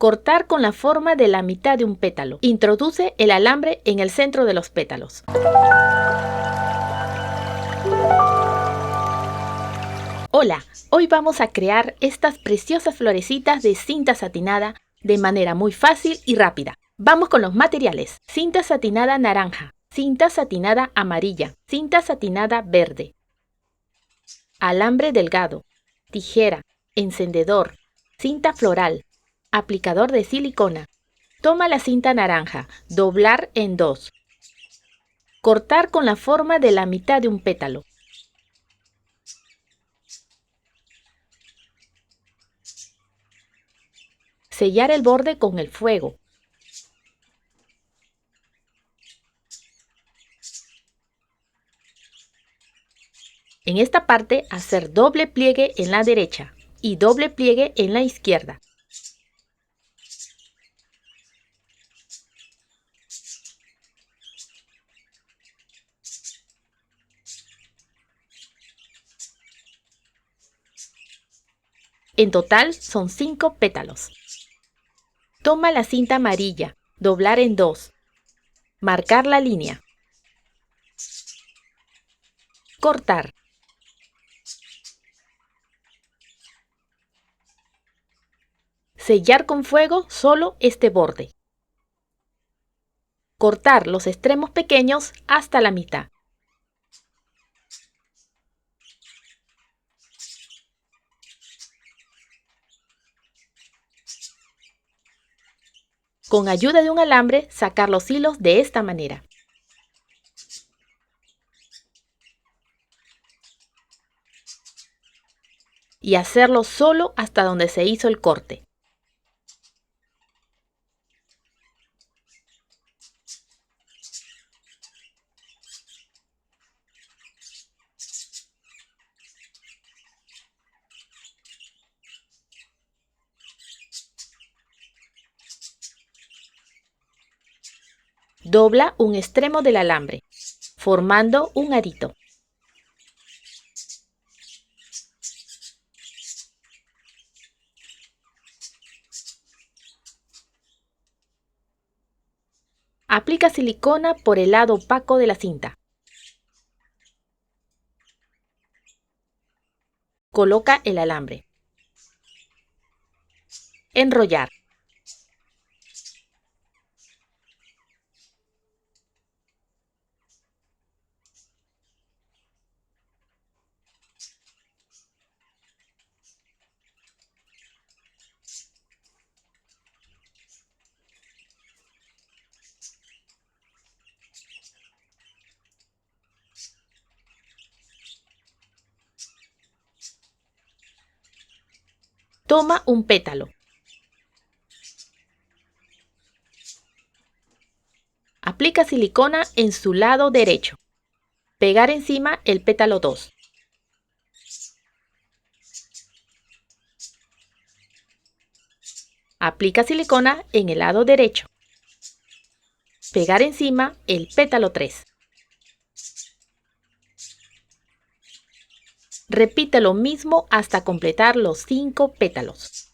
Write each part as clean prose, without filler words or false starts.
Cortar con la forma de la mitad de un pétalo. Introduce el alambre en el centro de los pétalos. Hola, hoy vamos a crear estas preciosas florecitas de cinta satinada de manera muy fácil y rápida. Vamos con los materiales. Cinta satinada naranja, cinta satinada amarilla, cinta satinada verde, alambre delgado, tijera, encendedor, cinta floral, aplicador de silicona. Toma la cinta naranja, doblar en dos. Cortar con la forma de la mitad de un pétalo. Sellar el borde con el fuego. En esta parte, hacer doble pliegue en la derecha y doble pliegue en la izquierda. En total son 5 pétalos. Toma la cinta amarilla, doblar en dos, marcar la línea, cortar. Sellar con fuego solo este borde. Cortar los extremos pequeños hasta la mitad. Con ayuda de un alambre, sacar los hilos de esta manera. Y hacerlo solo hasta donde se hizo el corte. Dobla un extremo del alambre, formando un arito. Aplica silicona por el lado opaco de la cinta. Coloca el alambre. Enrollar. Toma un pétalo. Aplica silicona en su lado derecho. Pegar encima el pétalo 2. Aplica silicona en el lado derecho. Pegar encima el pétalo 3. Repite lo mismo hasta completar los 5 pétalos.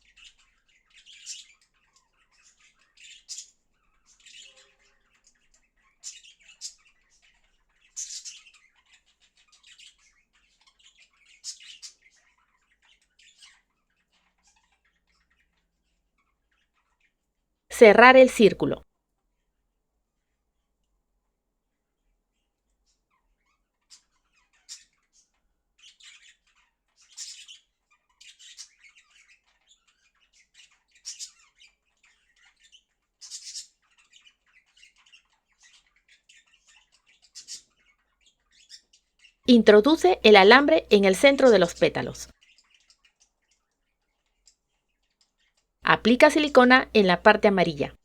Cerrar el círculo. Introduce el alambre en el centro de los pétalos. Aplica silicona en la parte amarilla.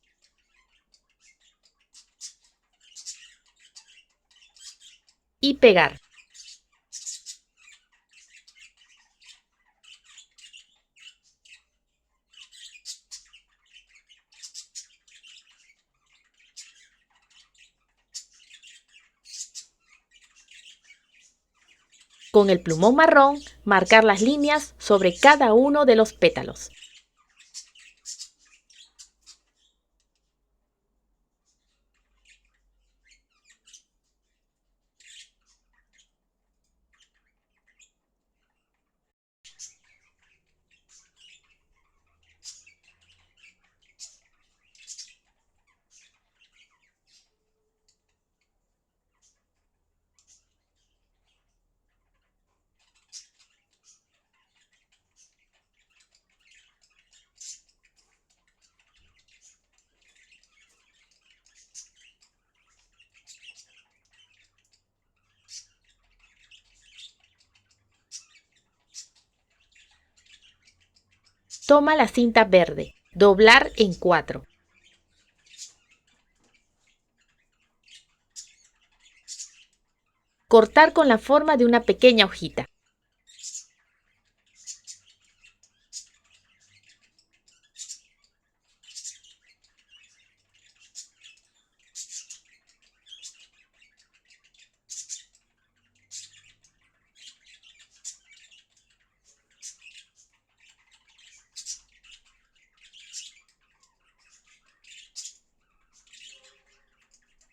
Y pegar. Con el plumón marrón, marcar las líneas sobre cada uno de los pétalos. Toma la cinta verde, doblar en 4. Cortar con la forma de una pequeña hojita.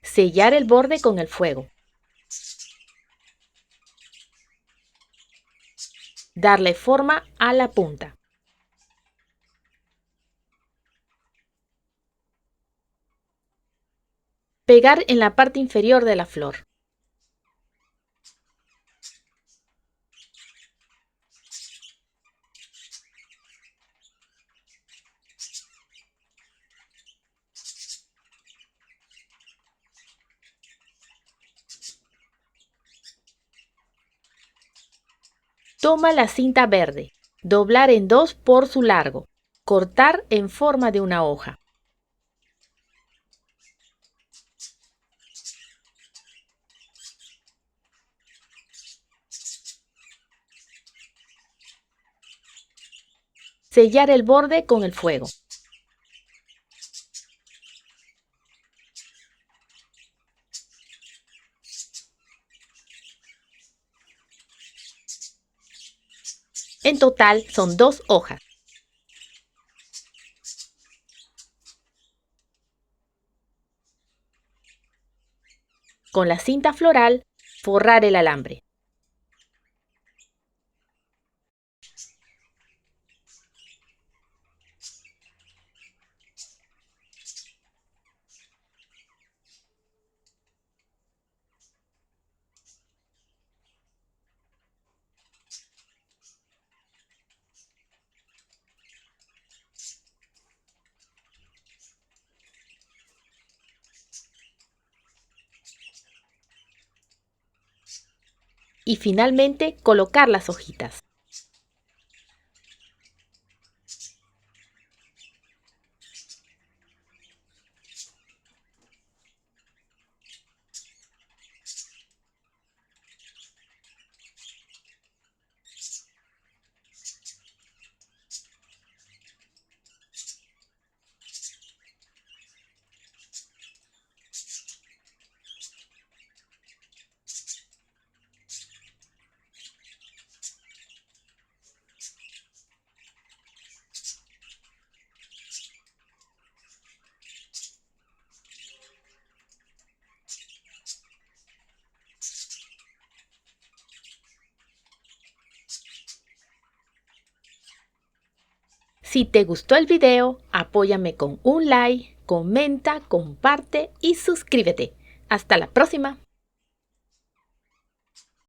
Sellar el borde con el fuego. Darle forma a la punta. Pegar en la parte inferior de la flor. Toma la cinta verde, doblar en 2 por su largo, cortar en forma de una hoja. Sellar el borde con el fuego. En total son 2 hojas. Con la cinta floral, forrar el alambre. Y finalmente colocar las hojitas. Si te gustó el video, apóyame con un like, comenta, comparte y suscríbete. Hasta la próxima.